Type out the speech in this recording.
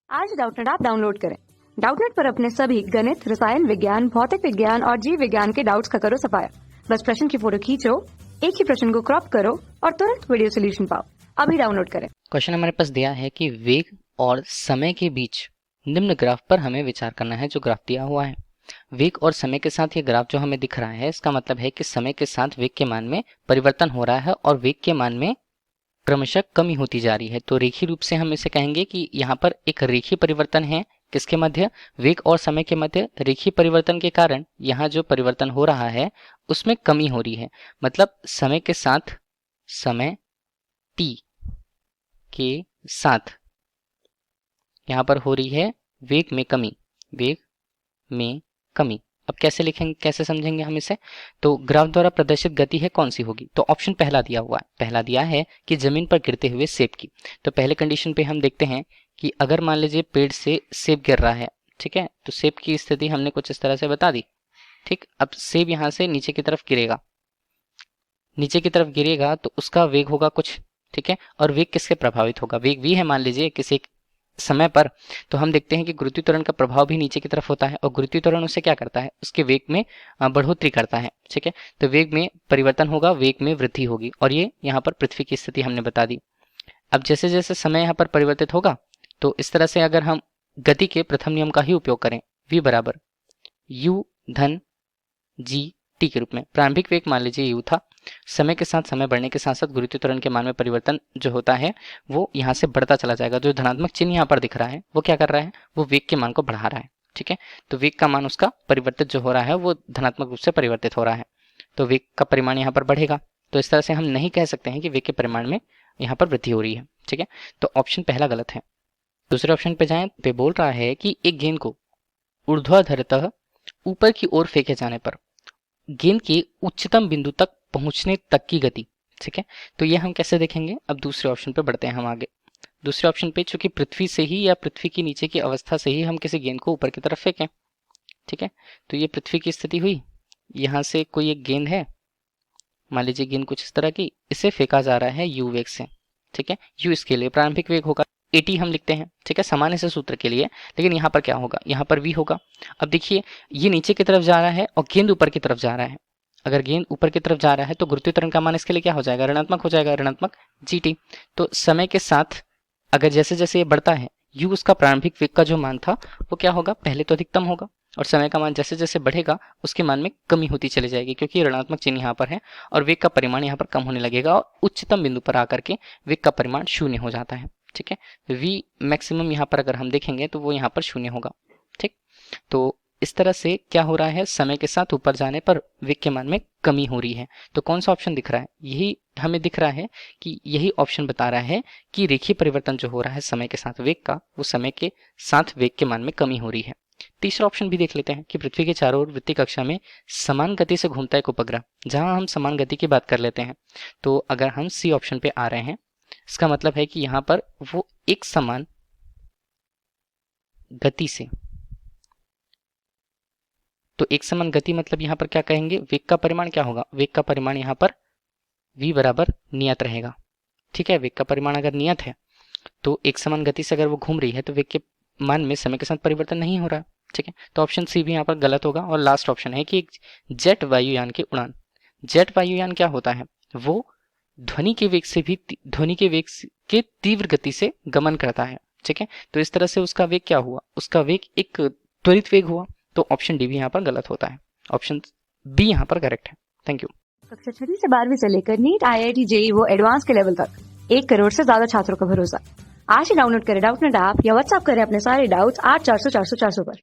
आज Doubtnut app download करें। Doubtnut पर अपने सभी गणित, रसायन विज्ञान, भौतिक विज्ञान और जीव विज्ञान के डाउट्स का करो सफाया। बस प्रश्न की फोटो खींचो, एक ही प्रश्न को क्रॉप करो और तुरंत वीडियो सोल्यूशन पाओ। अभी डाउनलोड करें। क्वेश्चन हमारे पास दिया है कि वेग और समय के बीच निम्न ग्राफ पर हमें विचार करना है। जो ग्राफ दिया हुआ है वेग और समय के साथ, ये ग्राफ जो हमें दिख रहा है इसका मतलब है कि समय के साथ वेग के मान में परिवर्तन हो रहा है और वेग के मान में क्रमशः कमी होती जा रही है। तो रेखीय रूप से हम इसे कहेंगे कि यहाँ पर एक रेखीय परिवर्तन है। किसके मध्य? वेग और समय के मध्य रेखीय परिवर्तन के कारण यहाँ जो परिवर्तन हो रहा है उसमें कमी हो रही है। मतलब समय के साथ, समय t के साथ यहाँ पर हो रही है वेग में कमी, वेग में कमी। अब कैसे लिखेंगे, कैसे समझेंगे हम इसे? तो ग्राफ द्वारा प्रदर्शित गति है कौन सी होगी? तो ऑप्शन पहला दिया हुआ है, पहला दिया है कि जमीन पर गिरते हुए सेब की। तो पहले कंडीशन पे हम देखते हैं कि अगर मान लीजिए पेड़ से सेब गिर रहा है, ठीक है, तो सेब की स्थिति हमने कुछ इस तरह से बता दी। ठीक, अब सेब यहाँ से नीचे की तरफ गिरेगा, नीचे की तरफ गिरेगा तो उसका वेग होगा कुछ, ठीक है, और वेग किससे प्रभावित होगा? वेग v है मान लीजिए किसी एक समय पर। तो हम देखते हैं कि गुरुत्वीय त्वरण का प्रभाव भी नीचे की तरफ होता है और गुरुत्वीय त्वरण उसे क्या करता है? उसके वेग में बढ़ोतरी करता है, ठीक है। तो वेग में परिवर्तन होगा, वेग में वृद्धि होगी और ये यहाँ पर पृथ्वी की स्थिति हमने बता दी। अब जैसे जैसे समय यहाँ पर परिवर्तित होगा तो इस तरह से अगर हम गति के प्रथम नियम का ही उपयोग करें, v बराबर u धन जी टी के रूप में, प्रारंभिक वेग मान लीजिए u था, समय के साथ, समय बढ़ने के साथ साथ गुरुत्वीय त्वरण के मान में परिवर्तन जो होता है वो यहाँ से बढ़ता चला जाएगा। जो धनात्मक चिन्ह यहाँ पर दिख रहा है वो क्या कर रहा है? वो वेग के मान को बढ़ा रहा है, ठीक है। तो वेग का मान उसका परिवर्तित जो हो रहा है वो धनात्मक रूप से परिवर्तित हो रहा है, तो वेग का परिमाण यहाँ पर बढ़ेगा। तो इस तरह से हम नहीं कह सकते हैं कि वेग के परिमाण में यहाँ पर वृद्धि हो रही है, ठीक है। तो ऑप्शन पहला गलत है। दूसरे ऑप्शन पे जाएं तो बोल रहा है कि एक गेंद को ऊर्ध्वाधरतः ऊपर की ओर फेंके जाने पर गेंद के उच्चतम बिंदु तक पहुंचने तक की गति, ठीक है। तो ये हम कैसे देखेंगे? अब दूसरे ऑप्शन पे बढ़ते हैं हम आगे। दूसरे ऑप्शन पे चूंकि पृथ्वी से ही या पृथ्वी के नीचे की अवस्था से ही हम किसी गेंद को ऊपर की तरफ फेंकें, ठीक है। तो ये पृथ्वी की स्थिति हुई, यहाँ से कोई एक गेंद है, मान लीजिए गेंद कुछ इस तरह की, इसे फेंका जा रहा है u वेग से, ठीक है। u इसके लिए प्रारंभिक वेग होगा at हम लिखते हैं, ठीक है, सामान्य से सूत्र के लिए। लेकिन यहाँ पर क्या होगा? यहाँ पर v होगा। अब देखिए ये नीचे की तरफ जा रहा है और गेंद ऊपर की तरफ जा रहा है। अगर गेंद ऊपर की तरफ जा रहा है तो गुरुत्वीय त्वरण का मान इसके लिए क्या हो जाएगा? ऋणात्मक हो जाएगा, ऋणात्मक gt। तो समय के साथ अगर जैसे जैसे ये बढ़ता है u उसका प्रारंभिक वेग का जो मान था वो क्या होगा? पहले तो अधिकतम होगा और समय का मान जैसे जैसे बढ़ेगा उसके मान में कमी होती चली जाएगी, क्योंकि ऋणात्मक चिन्ह यहाँ पर है और वेग का परिमाण यहाँ पर कम होने लगेगा और उच्चतम बिंदु पर आकर के वेग का परिमाण शून्य हो जाता है, ठीक है। v मैक्सिमम यहाँ पर अगर हम देखेंगे तो वो यहाँ पर शून्य होगा, ठीक। तो इस तरह से क्या हो रहा है? समय के साथ ऊपर जाने पर वेग के मान में कमी हो रही है। तो कौन सा ऑप्शन दिख रहा है? यही हमें दिख रहा है कि यही ऑप्शन बता रहा है कि रेखीय परिवर्तन जो हो रहा है समय के साथ वेग का, वो समय के साथ वेग के मान में कमी हो रही है। तीसरा ऑप्शन भी देख लेते हैं कि पृथ्वी के चारों ओर वृत्तीय कक्षा में समान गति से घूमता एक उपग्रह। जहां हम समान गति की बात कर लेते हैं तो अगर हम सी ऑप्शन पे आ रहे हैं, इसका मतलब है कि यहाँ पर वो एक समान गति से, तो एक समान गति मतलब यहाँ पर क्या कहेंगे? वेग का परिमाण क्या होगा? वेग का परिमाण यहाँ पर v बराबर नियत रहेगा, ठीक है। वेग का परिमाण अगर नियत है तो एक समान गति से अगर वो घूम रही है तो वेग के मान में समय के साथ परिवर्तन नहीं हो रहा, ठीक है। तो ऑप्शन सी भी यहाँ पर गलत होगा। और लास्ट ऑप्शन है कि एक जेट वायुयान की उड़ान। जेट वायुयान क्या होता है? वो ध्वनि के वेग से भी, ध्वनि के वेग के तीव्र गति से गमन करता है, ठीक है। तो इस तरह से उसका वेग क्या हुआ? उसका वेग एक त्वरित वेग हुआ। तो ऑप्शन डी भी यहाँ पर गलत होता है, ऑप्शन बी यहाँ पर करेक्ट है। Thank you. कक्षा 6 से 12वीं से लेकर नीट, IIT, JEE वो एडवांस के लेवल तक 1 करोड़ से ज्यादा छात्रों का भरोसा। आज ही डाउनलोड करें डाउटनेट ऐप या व्हाट्सएप करें अपने सारे डाउट्स 8400 400 400 पर।